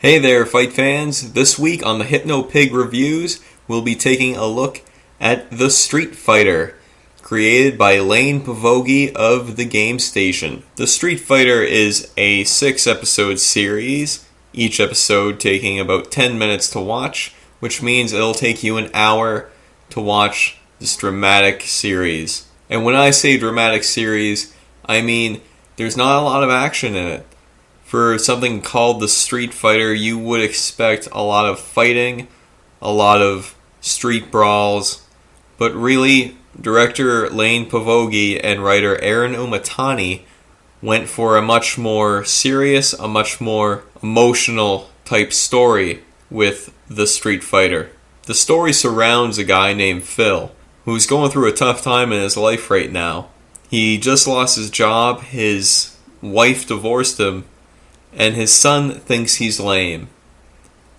Hey there, fight fans! This week on the TheHypnoPig reviews, we'll be taking a look at The Street Fighter, created by Lane Pavogi of the Game Station. The Street Fighter is a 6-episode series, each episode taking about 10 minutes to watch, which means it'll take you an hour to watch this dramatic series. And when I say dramatic series, I mean there's not a lot of action in it. For something called The Street Fighter, you would expect a lot of fighting, a lot of street brawls, but really, director Lane Pavogi and writer Aaron Umatani went for a much more serious, a much more emotional type story with The Street Fighter. The story surrounds a guy named Phil, who's going through a tough time in his life right now. He just lost his job, his wife divorced him, and his son thinks he's lame.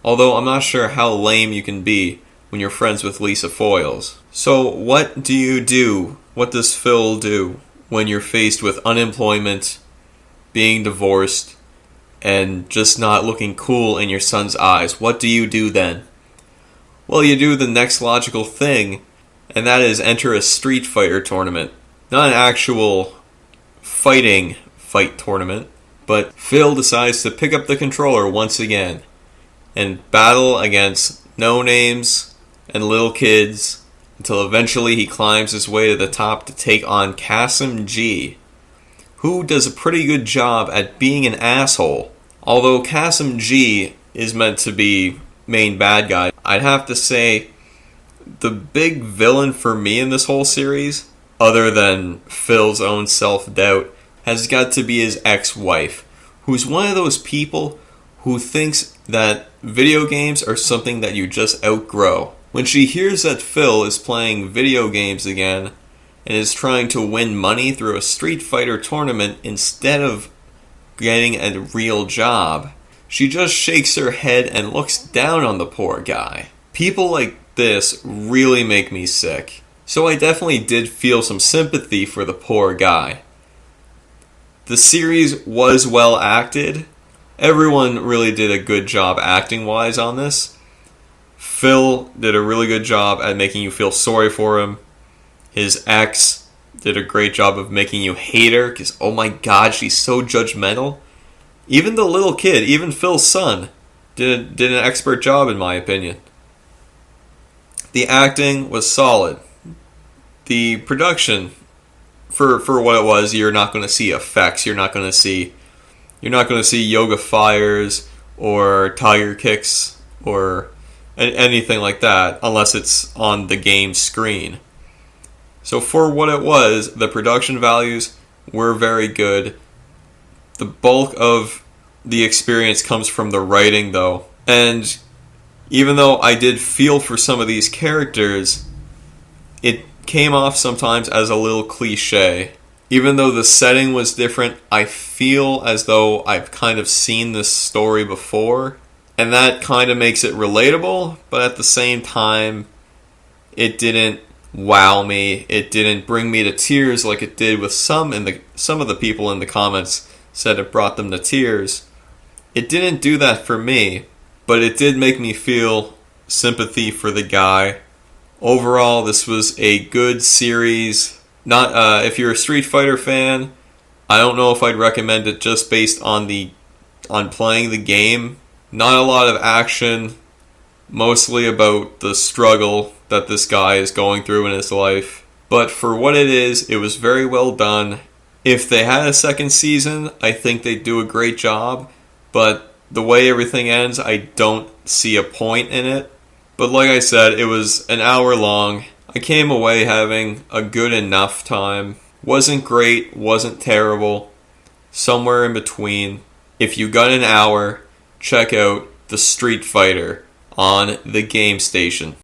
Although I'm not sure how lame you can be when you're friends with Lisa Foyles. So what do you do? What does Phil do when you're faced with unemployment, being divorced, and just not looking cool in your son's eyes? What do you do then? Well, you do the next logical thing, and that is enter a Street Fighter tournament. Not an actual fight tournament, but Phil decides to pick up the controller once again and battle against no-names and little kids until eventually he climbs his way to the top to take on Kasim G, who does a pretty good job at being an asshole. Although Kasim G is meant to be main bad guy, I'd have to say the big villain for me in this whole series, other than Phil's own self-doubt, has got to be his ex-wife, who's one of those people who thinks that video games are something that you just outgrow. When she hears that Phil is playing video games again and is trying to win money through a Street Fighter tournament instead of getting a real job, she just shakes her head and looks down on the poor guy. People like this really make me sick. So I definitely did feel some sympathy for the poor guy. The series was well acted. Everyone really did a good job acting-wise on this. Phil did a really good job at making you feel sorry for him. His ex did a great job of making you hate her, because oh my god, she's so judgmental. Even the little kid, even Phil's son, did an expert job in my opinion. The acting was solid. The production, for what it was, you're not going to see effects. You're not going to see yoga fires or tiger kicks or anything like that unless it's on the game screen. So for what it was, the production values were very good. The bulk of the experience comes from the writing though. And even though I did feel for some of these characters, it came off sometimes as a little cliche. Even though the setting was different, I feel as though I've kind of seen this story before, and that kind of makes it relatable, but at the same time, it didn't wow me. It didn't bring me to tears like it did with some of the people in the comments said it brought them to tears. It didn't do that for me, but it did make me feel sympathy for the guy. Overall, this was a good series. Not if you're a Street Fighter fan, I don't know if I'd recommend it just based on playing the game. Not a lot of action, mostly about the struggle that this guy is going through in his life. But for what it is, it was very well done. If they had a second season, I think they'd do a great job. But the way everything ends, I don't see a point in it. But like I said, it was an hour long. I came away having a good enough time. Wasn't great, wasn't terrible. Somewhere in between. If you got an hour, check out The Street Fighter on the Game Station.